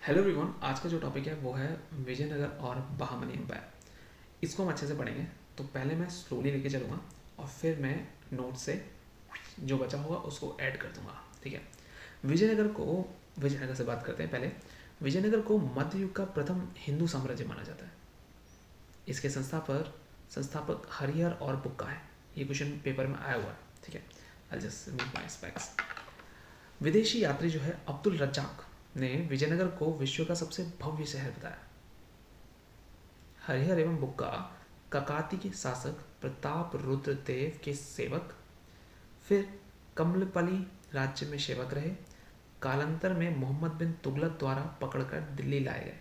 Hello everyone, आज का जो टॉपिक है वो है विजयनगर और बहामनी एम्पायर। इसको हम अच्छे से पढ़ेंगे। तो पहले मैं स्लोली लेके चलूँगा और फिर मैं नोट से जो बचा होगा उसको ऐड कर दूंगा। ठीक है। विजयनगर से बात करते हैं। पहले विजयनगर को मध्य युग का प्रथम हिंदू साम्राज्य माना जाता है। इसके संस्थापक हरिहर और बुक्का है। ये क्वेश्चन पेपर में आया हुआ है। ठीक है। I just meet my specs. विदेशी यात्री जो है अब्दुल रज्जाक ने विजयनगर को विश्व का सबसे भव्य शहर बताया। हरिहर एवं बुक्का ककाती के शासक प्रताप रुद्र देव के सेवक, फिर कमलपली राज्य में सेवक रहे। कालांतर में मोहम्मद बिन तुगलक द्वारा पकड़कर दिल्ली लाए गए।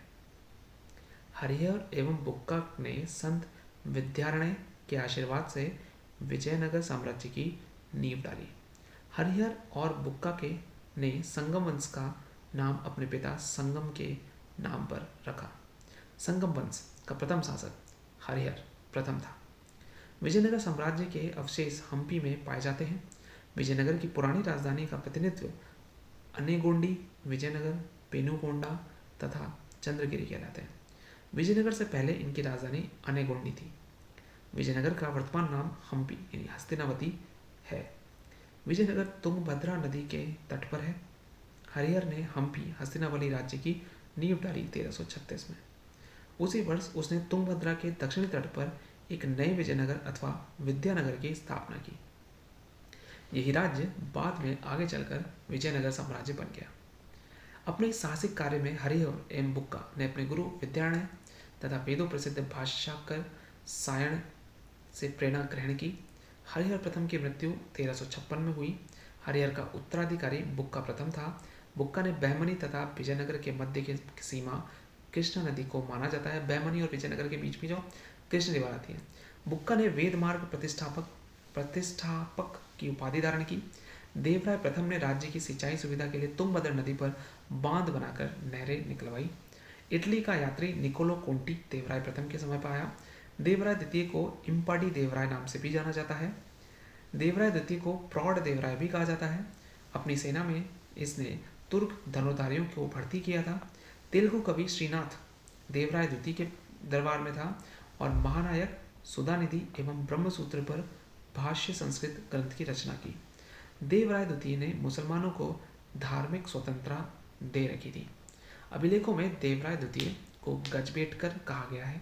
हरिहर एवं बुक्का ने संत विद्यारण्य के आशीर्वाद से विजयनगर साम्राज्य की नींव डाली। हरिहर और बुक्का के ने संगम वंश का नाम अपने पिता संगम के नाम पर रखा। संगम वंश का प्रथम शासक हरिहर प्रथम था। विजयनगर साम्राज्य के अवशेष हम्पी में पाए जाते हैं। विजयनगर की पुरानी राजधानी का प्रतिनिधित्व अनेगोंडी, विजयनगर, पेनुगोंडा तथा चंद्रगिरी कहलाते हैं। विजयनगर से पहले इनकी राजधानी अनेगोंडी थी। विजयनगर का वर्तमान नाम हम्पी यानी हस्तिनावती है। विजयनगर तुंगभद्रा नदी के तट पर है। हरिहर ने हम्पी हस्तिनावली राज्य की नींव डाली 1336 में। उसी वर्ष उसने तुंगभद्रा के दक्षिणी तट पर एक नए विजयनगर अथवा विद्यानगर की स्थापना की। यही राज्य बाद में आगे चलकर विजयनगर साम्राज्य बन गया। अपने साहसिक कार्य में हरिहर एवं बुक्का ने अपने गुरु विद्यारण्य तथा वेदों प्रसिद्ध भाष्यकार सायण से प्रेरणा ग्रहण की। हरिहर प्रथम की मृत्यु 1356 में हुई। हरिहर का उत्तराधिकारी बुक्का प्रथम था। बुक्का ने बहमनी तथा विजयनगर के मध्य की सीमा कृष्णा नदी को माना जाता है। बहमनी और विजयनगर के बीच में जो कृष्ण नदी आती है। बुक्का ने वेद मार्ग प्रतिष्ठापक की उपाधि धारण की। देवराय प्रथम ने राज्य की सिंचाई सुविधा के लिए तुंगभद्रा नदी पर बांध बनाकर नहरें निकलवाई। इटली का यात्री निकोलो कोंटी देवराय प्रथम के समय पर आया। देवराय द्वितीय को इम्पाडी देवराय नाम से भी जाना जाता है। देवराय द्वितीय को प्रौढ़ देवराय भी कहा जाता है। अपनी सेना में इसने तुर्क धनुर्धारियों को भर्ती किया था। तेलुगु कवि श्रीनाथ देवराय द्वितीय के दरबार में था और महानायक सुधानिधि एवं ब्रह्मसूत्र पर भाष्य संस्कृत ग्रंथ की रचना की। देवराय द्वितीय ने मुसलमानों को धार्मिक स्वतंत्रता दे रखी थी। अभिलेखों में देवराय द्वितीय को गजबेटकर कहा गया है।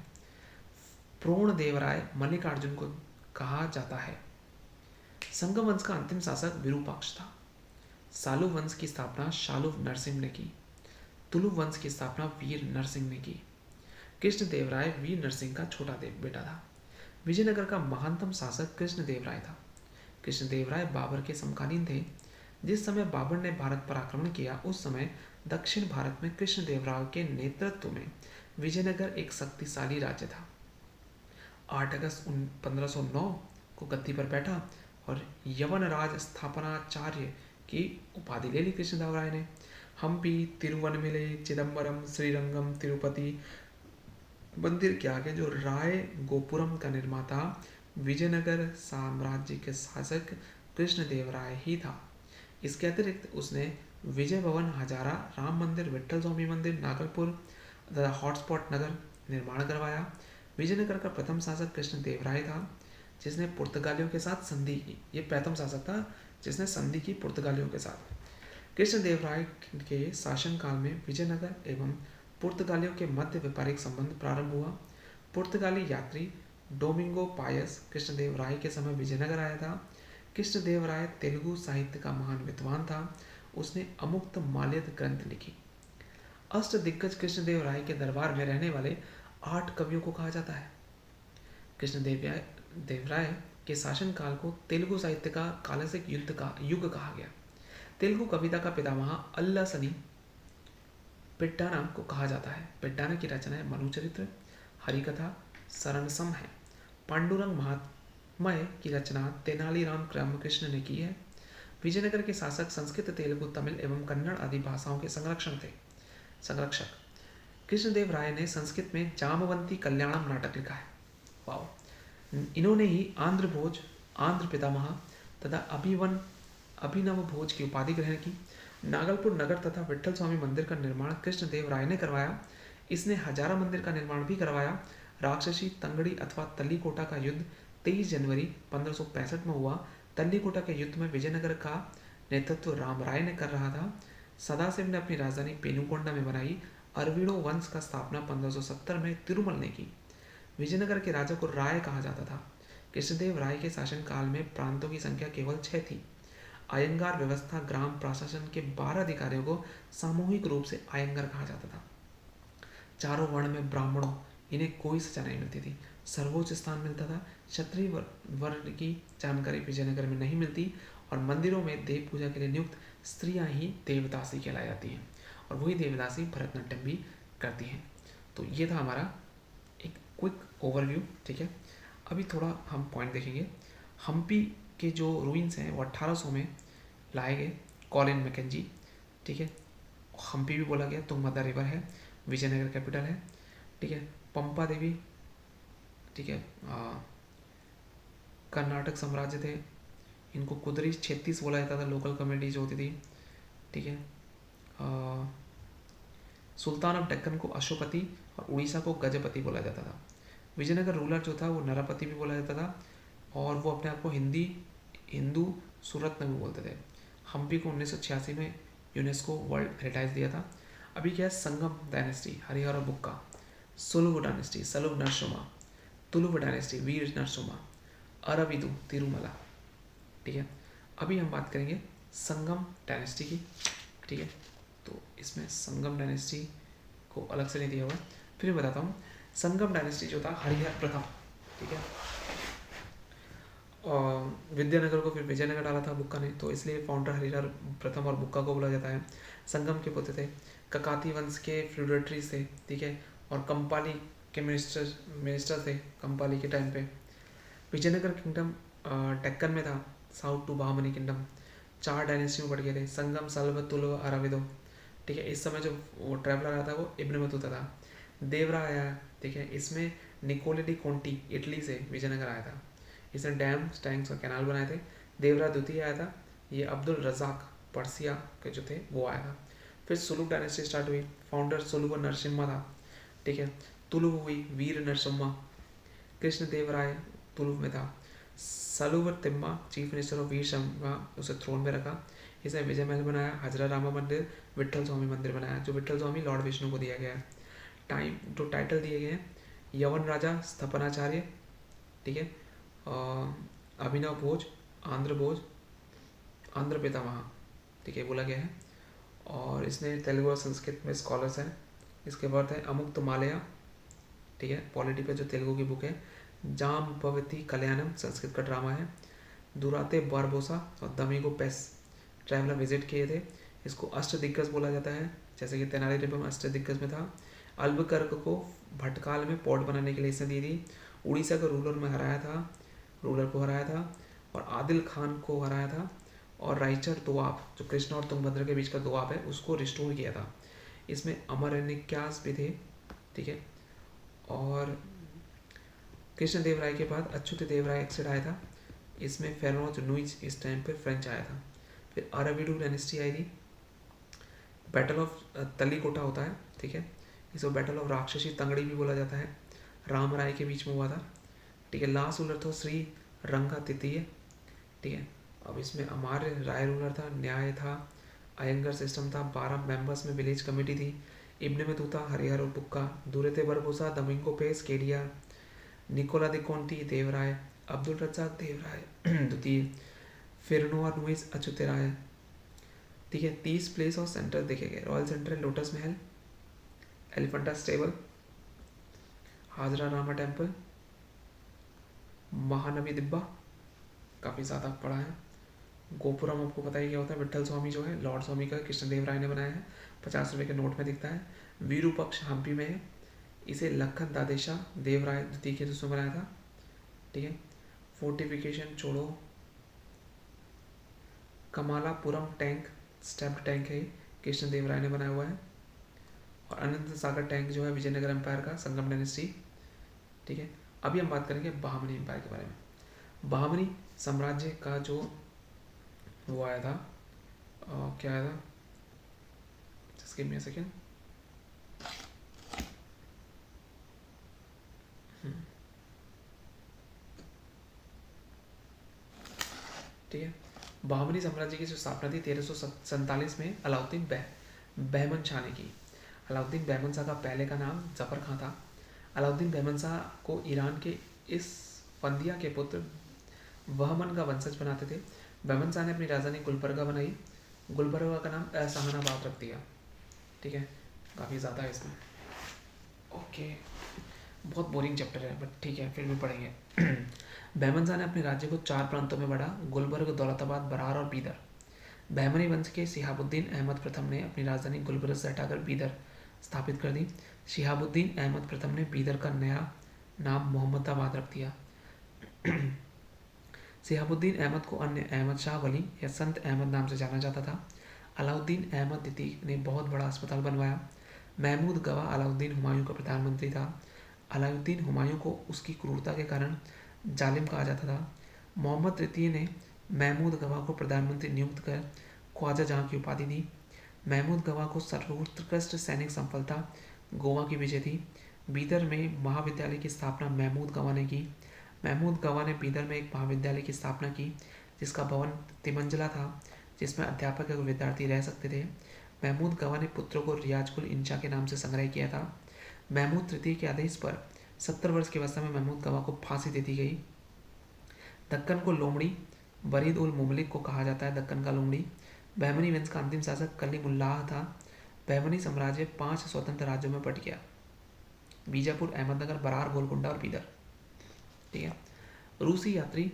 प्रोण देवराय मल्लिकार्जुन को कहा जाता है। संगम वंश का अंतिम शासक विरूपाक्ष था। सालु वंश की स्थापना शालु नरसिंह ने की। तुलु वंश की स्थापना वीर नरसिंह ने की। कृष्णदेवराय वीर नरसिंह का छोटा बेटा था। विजयनगर का महानतम शासक कृष्णदेवराय था। कृष्णदेवराय बाबर के समकालीन थे। जिस समय बाबर ने भारत पर आक्रमण किया उस समय दक्षिण भारत में कृष्णदेवराय के नेतृत्व में विजयनगर एक शक्तिशाली राज्य था। 8 अगस्त 1509 को गद्दी पर बैठा और यवन राज स्थापनाचार्य की उपाधि ले ली कृष्णदेवराय ने। हम्पी, तिरुवनमलई, चिदम्बरम, श्रीरंगम, तिरुपति मंदिर के आगे जो राय गोपुरम का निर्माता विजयनगर साम्राज्य के शासक कृष्णदेवराय ही था। इसके अतिरिक्त उसने विजय भवन, हजारा, राम मंदिर, विट्ठल स्वामी मंदिर, नागलपुर तथा हॉटस्पॉट नगर निर्माण करवाया। विजयनगर का प्रथम शासक कृष्णदेवराय था जिसने पुर्तगालियों के साथ संधि की। ये प्रथम शासक था जिसने संधि की पुर्तगालियों के साथ। कृष्णदेवराय के शासनकाल में विजयनगर एवं पुर्तगालियों के मध्य व्यापारिक संबंध प्रारंभ हुआ। पुर्तगाली यात्री डोमिंगो पायस कृष्णदेवराय के समय विजयनगर आया था। कृष्णदेवराय तेलुगु साहित्य का महान विद्वान था। उसने अमुक्त माल्यद ग्रंथ लिखी। अष्ट दिग्गज कृष्णदेवराय के दरबार में रहने वाले 8 कवियों को कहा जाता है। कृष्णदेवराय के शासनकाल को तेलुगु साहित्य का कालसिक युग कहा गया। तेलुगु कविता का पितामह अल्लासनी पेड्डाना को कहा जाता है। पेड्डाना की रचनाएं मनुचरित्र, हरिकथा, सरनसम है। पांडुरंग महात्म्य की रचना तेनालीराम रामकृष्ण ने की है। विजयनगर के शासक संस्कृत, तेलुगु, तमिल एवं कन्नड़ आदि भाषाओं के संरक्षक कृष्णदेवराय ने संस्कृत में जामवंती कल्याणम नाटक लिखा है। वाह। इन्होंने ही आंध्र भोज, आंध्र पितामह तथा अभिनव भोज की उपाधि ग्रहण की। नागलपुर नगर तथा विट्ठल स्वामी मंदिर का निर्माण कृष्णदेव राय ने करवाया। इसने हजारा मंदिर का निर्माण भी करवाया। राक्षसी तंगड़ी अथवा तल्लीकोटा का युद्ध 23 जनवरी 1565 में हुआ। तल्लीकोटा के युद्ध में विजयनगर का नेतृत्व राम राय ने कर रहा था। सदाशिव ने अपनी राजधानी पेनुकोंडा में बनाई। अरविड़ो वंश का स्थापना 1570 में तिरुमल ने की। विजयनगर के राजा को राय कहा जाता था। कृष्णदेव राय के शासनकाल में प्रांतों की संख्या केवल 6 थी। अयंगार व्यवस्था ग्राम प्रशासन के 12 अधिकारियों को सामूहिक रूप से अयंगार कहा जाता था। चारों वर्ण में ब्राह्मणों इन्हें कोई सजा नहीं मिलती थी, सर्वोच्च स्थान मिलता था। क्षत्रिय वर्ण की जानकारी विजयनगर में नहीं मिलती और मंदिरों में देव पूजा के लिए नियुक्त स्त्रियां ही देवदासी कहलाई जाती हैं और वही देवदासी भरतनाट्यम भी करती हैं। तो ये था हमारा एक क्विक ओवरव्यू। ठीक है, अभी थोड़ा हम पॉइंट देखेंगे। हम्पी के जो रूइंस हैं वो 1800 में लाए गए, कॉलिन मैकेंजी। ठीक है, हम्पी भी बोला गया, तुंगभद्रा रिवर है, विजयनगर कैपिटल है। ठीक है, पंपा देवी, ठीक है, कर्नाटक साम्राज्य थे, इनको कुदरी 36 बोला जाता था, लोकल कमेटी जो होती थी। ठीक है, सुल्तान ऑफ डेक्कन को अशोकपति और उड़ीसा को गजपति बोला जाता था। विजयनगर रूलर जो था वो नरपति भी बोला जाता था और वो अपने आप को हिंदू सूरत में भी बोलते थे। हम्पी को 1986 में यूनेस्को वर्ल्ड हेरिटेज दिया था। अभी क्या है, संगम डायनेस्टी, हरिहर और बुक्का, सुलुव डायनेस्टी, सलुव नरसोमा, तुलुव डायनेस्टी, वीर नरसोमा, अरविदु, तिरुमला। ठीक है, अभी हम बात करेंगे संगम डायनेस्टी की। ठीक है, तो इसमें संगम डायनेस्टी को अलग से नहीं दिया हुआ, फिर मैं बताता हूँ। संगम डायनेस्टी जो था, हरिहर प्रथम, ठीक है, और विद्यानगर को फिर विजयनगर डाला था बुक्का ने, तो इसलिए फाउंडर हरिहर प्रथम और बुक्का को बोला जाता है। संगम के पुत्र थे, ककाती वंश के फ्यूडेटरीज थे। ठीक है, और कंपाली के मिनिस्टर थे कंपाली के टाइम पे। विजयनगर किंगडम डेक्कन में था, south to Bahmani kingdom. 4 dynasty में बढ़ गए थे, संगम, सल्व, तुलव, अराविदो। ठीक है, इस समय जो वो ट्रैवलर आया था वो इब्न बतूता था। देवरा आया, ठीक है, इसमें निकोले डी कोंटी इटली से विजयनगर आया था। इसने डैम, टैंक्स और कैनाल बनाए थे। देवरा द्वितीय आया था, ये अब्दुल रजाक पर्सिया के जो थे वो आया था। फिर सुलुव डायनेस्टी स्टार्ट हुई, फाउंडर सुलुव नरसिम्हा था। ठीक है, तुलुव हुई, वीर नरसिम्हा। कृष्ण देव राय तुलुव में था। सलुव तिम्मा चीफ मिनिस्टर ऑफ वीर शर्मा, उसे थ्रोन में रखा। इसने विजय महल बनाया, हजरा रामा मंदिर, विट्ठल स्वामी मंदिर बनाया, जो विट्ठल स्वामी लॉर्ड विष्णु को दिया गया है। टाइटल दिए गए हैं, यवन राजा स्थपनाचार्य, ठीक है, अभिनव भोज, आंध्र भोज, आंध्र पितामह, ठीक है, बोला गया है। और इसने तेलुगु और संस्कृत में स्कॉलर्स हैं। इसके बाद है अमुक्त मालया, ठीक है, पॉलिटी पे जो तेलुगु की बुक है। जाम्बवती कल्याणम संस्कृत का ड्रामा है। दुराते बारबोसा और दमिगो पेस ट्रैवलर विजिट किए थे। इसको अष्टदिग्गज बोला जाता है, जैसे कि तेनालीराम अष्टदिग्गज में था। अल्बुकर्क को भटकाल में पोर्ट बनाने के लिए इसने दी थी। उड़ीसा को रूलर को हराया था और आदिल खान को हराया था। और राइचर दोआब, जो कृष्णा और तुंगभद्रा के बीच का दोआब है, उसको रिस्टोर किया था। इसमें अमरनिक्यास भी थे। ठीक है, और कृष्ण देव राय के बाद अच्युत देव राय एक्सेड आया था। इसमें फेरोज नुइज इस टाइम पे फ्रेंच आया था। फिर अराविडू डायनेस्टी आई थी। बैटल ऑफ तल्लीकोटा होता है, ठीक है, इसको बैटल ऑफ राक्षसी तंगड़ी भी बोला जाता है, राम राय के बीच में हुआ था। ठीक है, लास्ट रूलर था श्री रंगा तृतीय। ठीक है, अब इसमें अमार्य राय रूलर था, न्याय था, अयंगर सिस्टम था, 12 मेंबर्स में विलेज कमेटी थी। इब्ने में तूता, हरिहर और बुक्का, दूरते बरबोसा, दमिंगो पेस, केडिया, निकोला दे कोंटी, देवराय, अब्दुल रज्जाक देवराय द्वितीय, फिरनोआ नुइस अच्युत राय। ठीक है, 30 प्लेस और सेंटर देखे गए। रॉयल सेंटर है लोटस महल, एलिफेंटा स्टेबल, हाजरा रामा टेम्पल, महानवी दिब्बा, काफ़ी ज़्यादा पड़ा है। गोपुरम आपको पता ही क्या होता है, विट्ठल स्वामी जो है लॉर्ड स्वामी का कृष्णदेव राय ने बनाया है, 50 रुपये के नोट में दिखता है। वीरूपक्ष हम्पी में है, इसे लखन दादेशा देवराय द्वितीय के उसमें बनाया था। ठीक है, फोर्टिफिकेशन छोड़ो, कमालापुरम टैंक, स्टेप्ड टैंक है, कृष्णदेव राय ने बनाया हुआ है। और अनंत सागर टैंक जो है विजयनगर एम्पायर का, संगम डायनेस्टी। ठीक है, अभी हम बात करेंगे बहामनी एम्पायर के बारे में। बहामनी साम्राज्य का जो वो आया था, क्या आया था, गिव मी अ सेकेंड। ठीक है, बहमनी साम्राज्य की जो स्थापना थी 1347 में अलाउद्दीन बहमन शाह ने की। अलाउद्दीन बहमन शाह का पहले का नाम जफर खां था। अलाउद्दीन बहमन शाह को ईरान के इस फंदिया के पुत्र बहमन का वंशज बनाते थे। बहमन शाह ने अपनी राजधानी गुलबर्गा बनाई। गुलबर्गा का नाम असहानाबाद रख दिया। ठीक है, काफ़ी ज़्यादा है इसमें। ओके, बहुत बोरिंग चैप्टर है बट ठीक है, फिर भी पढ़ेंगे। बहमन शाह ने अपने राज्य को 4 प्रांतों में बांटा: गुलबर्ग, दौलताबाद, बरार और बीदर। बहमनी वंश के शिहाबुद्दीन अहमद प्रथम ने अपनी राजधानी गुलबर्ग से हटाकर बीदर स्थापित कर दी। शिहाबुद्दीन अहमद प्रथम ने बीदर का नया नाम मोहम्मदाबाद रख दिया। शिहाबुद्दीन अहमद को अन्य अहमद शाह वली या संत अहमद नाम से जाना जाता था। अलाउद्दीन अहमद द्वितीय ने बहुत बड़ा अस्पताल बनवाया। महमूद गवाह अलाउद्दीन हुमायूं का प्रधानमंत्री था। अलाउद्दीन हुमायूं को उसकी क्रूरता के कारण जालिम कहा जाता था। मोहम्मद तृतीय ने महमूद गवाह को प्रधानमंत्री नियुक्त कर ख्वाजा जहां की उपाधि दी। महमूद गवाह को सर्वोत्कृष्ट सैनिक सफलता गोवा की विजय थी। बीदर में महाविद्यालय की स्थापना महमूद गवाह ने की। महमूद गवाह ने बीदर में एक महाविद्यालय की स्थापना की जिसका भवन तिमंजिला था, जिसमें अध्यापक और विद्यार्थी रह सकते थे। महमूद गवाह ने पुत्रों को रियाजकुल इंशा के नाम से संग्रह किया था। महमूद तृतीय के आदेश पर 70 वर्ष की अवस्था में महमूद गवाह को फांसी दे दी गई। दक्कन को लोमड़ी बरीद उल मुमलिक को कहा जाता है। दक्कन का लोमड़ी बहमनी वंश का अंतिम शासक कलीमुल्लाह था। बहमनी साम्राज्य 5 स्वतंत्र राज्यों में बट गया: बीजापुर, अहमदनगर, बरार, गोलकुंडा और बीदर। ठीक है, रूसी यात्री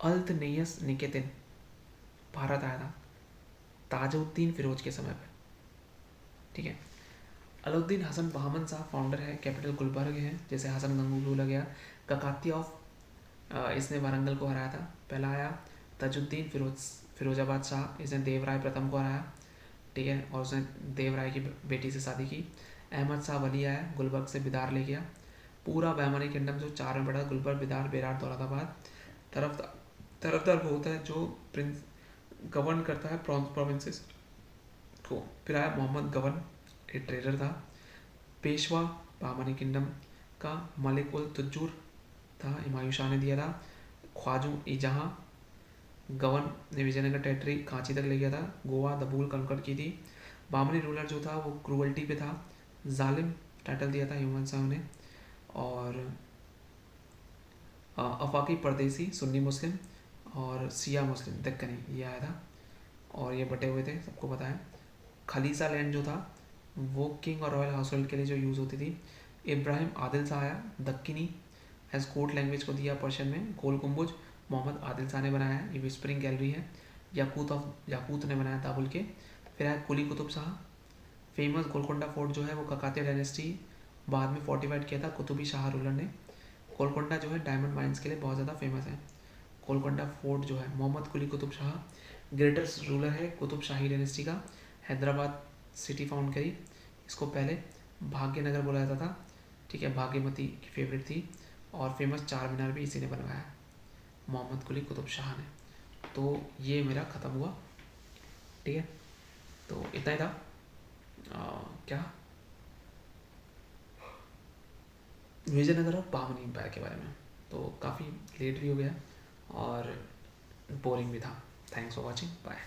अल्तनेयस निकेतिन भारत आया था ताजुद्दीन फिरोज के समय पर। ठीक है, अलाउद्दीन हसन बहमन शाह फाउंडर है। कैपिटल गुलबर्ग है, जैसे हसन गंगूलू लग गया। ककातिया ऑफ इसने वारंगल को हराया था। पहला आया ताजुद्दीन फिरोजाबाद शाह, इसने देवराय प्रथम को हराया। ठीक है, और उसने देवराय की बेटी से शादी की। अहमद शाह वली आया, गुलबर्ग से बिदार ले गया। पूरा बहमनी किंगडम जो 4 में पड़ा: गुलबर्ग, बिदार, बेरार, दौलताबाद। तरफदार वो होता है जो प्रिंस गवर्न करता है प्रोविंसेस को। फिर आया मोहम्मद गवन, एक ट्रेडर था। पेशवा बहमनी किंगडम का मलिक उल तुज्जुर था, हुमायूं शाह ने दिया था। ख्वाजू इजहां गवन ने विजयनगर टेरिटरी कांची तक ले गया था। गोवा दबूल कंकड़ की थी। बहमनी रूलर जो था वो क्रूअल्टी पे था, जालिम टाइटल दिया था हुमायूं शाह ने। और अफाकी परदेसी सुन्नी मुस्लिम और सिया मुस्लिम दक्कनी ये आया था, और ये बटे हुए थे, सबको पता है। खलीसा लैंड जो था वो किंग और रॉयल हाउस होल्ड के लिए जो यूज़ होती थी। इब्राहिम आदिल शाह आया, दक्कनी एज कोर्ट लैंग्वेज को दिया पर्शियन में। गोल गुम्बुज मोहम्मद आदिल शाह ने बनाया है, ये विस्परिंग गैलरी है। याकूत ने बनाया दाबुल के। फिर आया कुली कुतुब शाह, फेमस गोलकोंडा फोर्ट जो है वो ककातिया डायनेस्टी बाद में फोर्टिफाइड किया था कुतुबी शाह रूलर ने। गोलकोंडा जो है डायमंड माइंस के लिए बहुत ज़्यादा फेमस है। गोलकोंडा फोर्ट जो है मोहम्मद कुली कुतुब शाह ग्रेटर रूलर है कुतुब शाही डायनेस्टी का। हैदराबाद सिटी फाउंड करी, इसको पहले भाग्यनगर बोला जाता था। ठीक है, भाग्यमती की फेवरेट थी। और फेमस चार मीनार भी इसी ने बनवाया, मोहम्मद कुली कुतुब शाह ने। तो ये मेरा ख़त्म हुआ। ठीक है, तो इतना ही था। क्या विजयनगर और बहमनी एम्पायर के बारे में। तो काफ़ी लेट भी हो गया और बोरिंग भी था। Thanks for watching, bye.